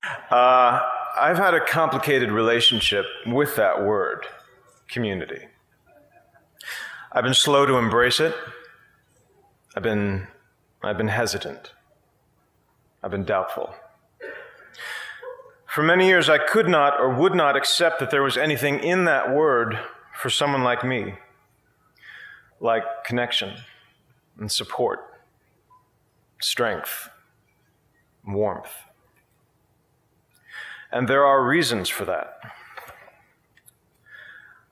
I've had a complicated relationship with that word, community. I've been slow to embrace it. I've been hesitant. I've been doubtful. For many years, I could not or would not accept that there was anything in that word for someone like me, like connection and support, strength, warmth. And there are reasons for that.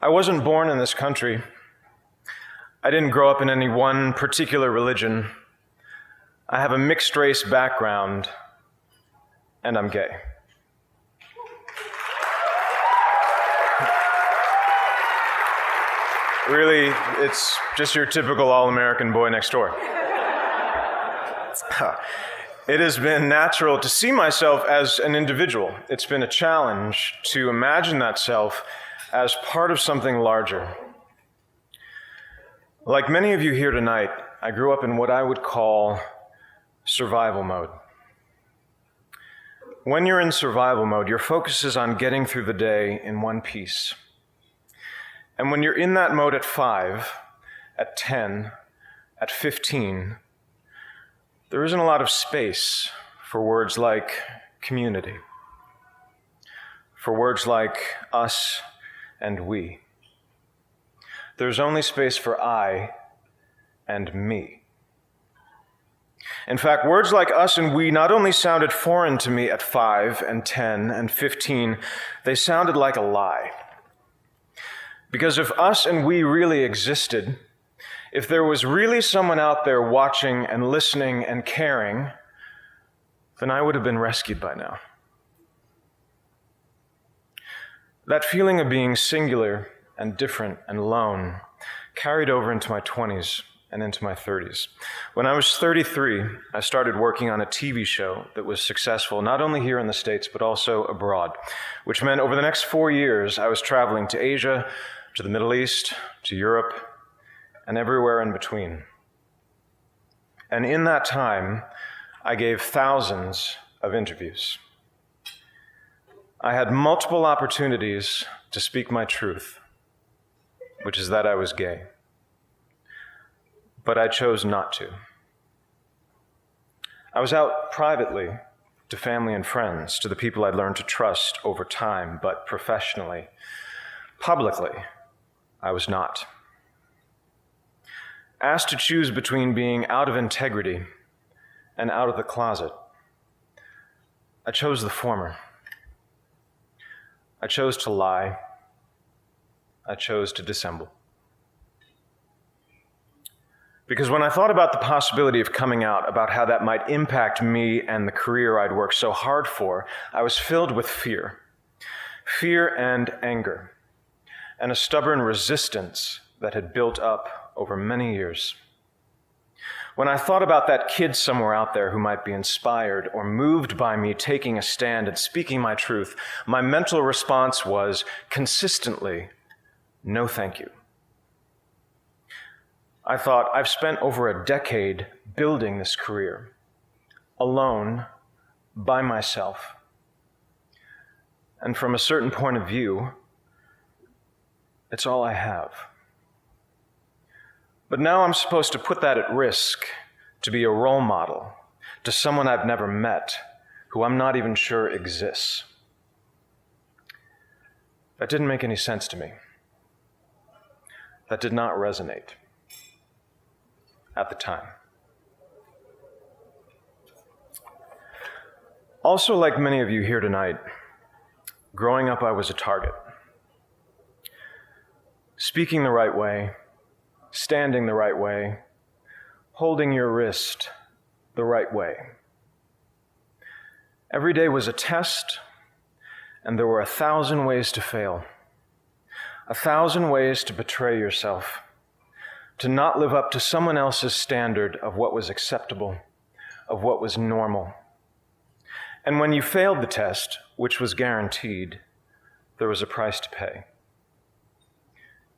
I wasn't born in this country. I didn't grow up in any one particular religion. I have a mixed race background, and I'm gay. Really, it's just your typical all-American boy next door. It has been natural to see myself as an individual. It's been a challenge to imagine that self as part of something larger. Like many of you here tonight, I grew up in what I would call survival mode. When you're in survival mode, your focus is on getting through the day in one piece. And when you're in that mode at 5, at 10, at 15, there isn't a lot of space for words like community, for words like us and we. There's only space for I and me. In fact, words like us and we not only sounded foreign to me at 5 and 10 and 15, they sounded like a lie. Because if us and we really existed, if there was really someone out there watching and listening and caring, then I would have been rescued by now. That feeling of being singular and different and alone carried over into my 20s and into my 30s. When I was 33, I started working on a TV show that was successful not only here in the States, but also abroad, which meant over the next 4 years, I was traveling to Asia, to the Middle East, to Europe, and everywhere in between. And in that time, I gave thousands of interviews. I had multiple opportunities to speak my truth, which is that I was gay. But I chose not to. I was out privately to family and friends, to the people I'd learned to trust over time, but professionally, publicly, I was not. Asked to choose between being out of integrity and out of the closet, I chose the former. I chose to lie. I chose to dissemble. Because when I thought about the possibility of coming out, about how that might impact me and the career I'd worked so hard for, I was filled with fear. Fear and anger, and a stubborn resistance that had built up over many years. When I thought about that kid somewhere out there who might be inspired or moved by me taking a stand and speaking my truth, my mental response was consistently, no thank you. I thought, I've spent over a decade building this career, alone, by myself. And from a certain point of view, it's all I have. But now I'm supposed to put that at risk to be a role model to someone I've never met, who I'm not even sure exists. That didn't make any sense to me. That did not resonate at the time. Also, like many of you here tonight, growing up I was a target. Speaking the right way, standing the right way, holding your wrist the right way. Every day was a test, and there were 1,000 ways to fail, 1,000 ways to betray yourself, to not live up to someone else's standard of what was acceptable, of what was normal. And when you failed the test, which was guaranteed, there was a price to pay.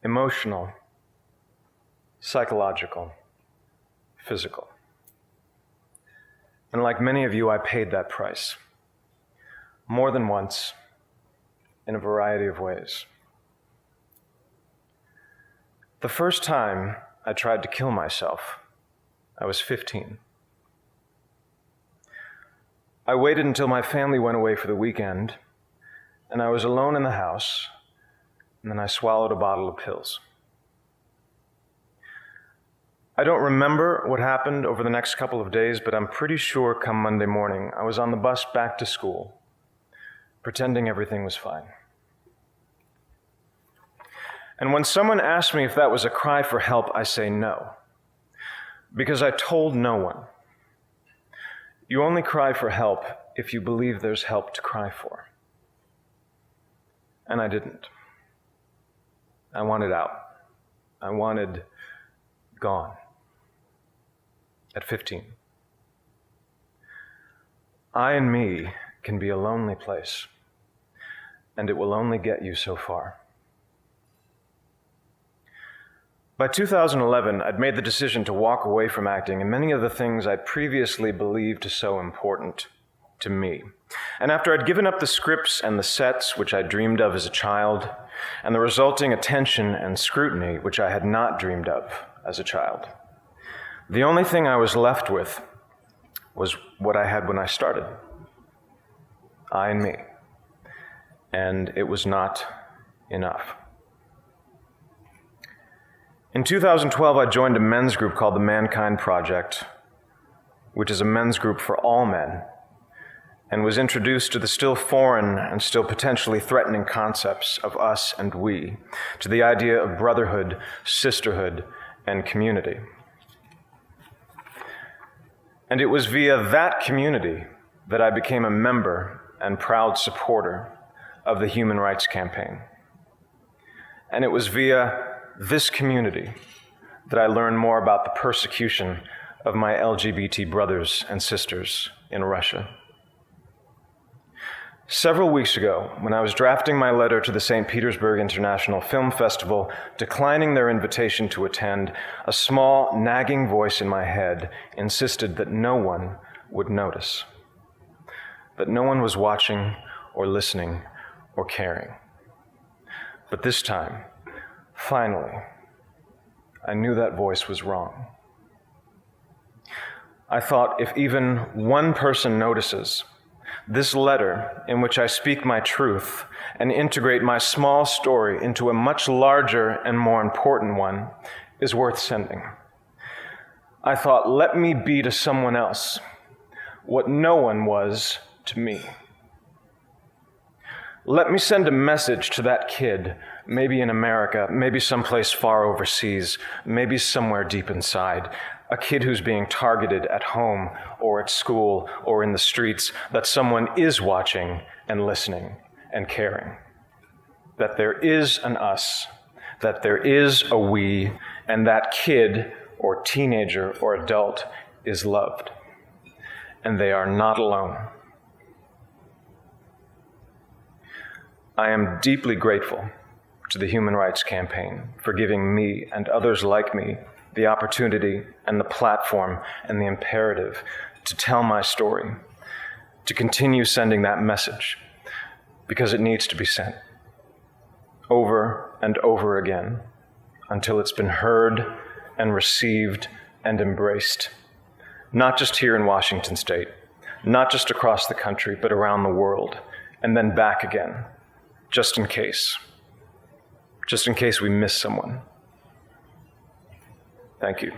Emotional, psychological, physical. And like many of you, I paid that price. more than once, in a variety of ways. The first time I tried to kill myself, I was 15. I waited until my family went away for the weekend, and I was alone in the house, and then I swallowed a bottle of pills. I don't remember what happened over the next couple of days, but I'm pretty sure come Monday morning, I was on the bus back to school, pretending everything was fine. And when someone asked me if that was a cry for help, I say no, because I told no one. You only cry for help if you believe there's help to cry for. And I didn't. I wanted out. I wanted gone. At 15. I and me can be a lonely place, and it will only get you so far. By 2011, I'd made the decision to walk away from acting and many of the things I'd previously believed so important to me. And after I'd given up the scripts and the sets which I dreamed of as a child, and the resulting attention and scrutiny which I had not dreamed of as a child, the only thing I was left with was what I had when I started. I and me. And it was not enough. In 2012, I joined a men's group called the Mankind Project, which is a men's group for all men, and was introduced to the still foreign and still potentially threatening concepts of us and we, to the idea of brotherhood, sisterhood, and community. And it was via that community that I became a member and proud supporter of the Human Rights Campaign. And it was via this community that I learned more about the persecution of my LGBT brothers and sisters in Russia. Several weeks ago, when I was drafting my letter to the St. Petersburg International Film Festival, declining their invitation to attend, a small, nagging voice in my head insisted that no one would notice, that no one was watching or listening or caring. But this time, finally, I knew that voice was wrong. I thought if even one person notices, this letter, in which I speak my truth and integrate my small story into a much larger and more important one, is worth sending. I thought, let me be to someone else what no one was to me. Let me send a message to that kid, maybe in America, maybe someplace far overseas, maybe somewhere deep inside, a kid who's being targeted at home or at school or in the streets, that someone is watching and listening and caring. That there is an us, that there is a we, and that kid or teenager or adult is loved. And they are not alone. I am deeply grateful to the Human Rights Campaign for giving me and others like me the opportunity and the platform and the imperative to tell my story, to continue sending that message, because it needs to be sent over and over again until it's been heard and received and embraced, not just here in Washington State, not just across the country, but around the world, and then back again. Just in case we miss someone. Thank you.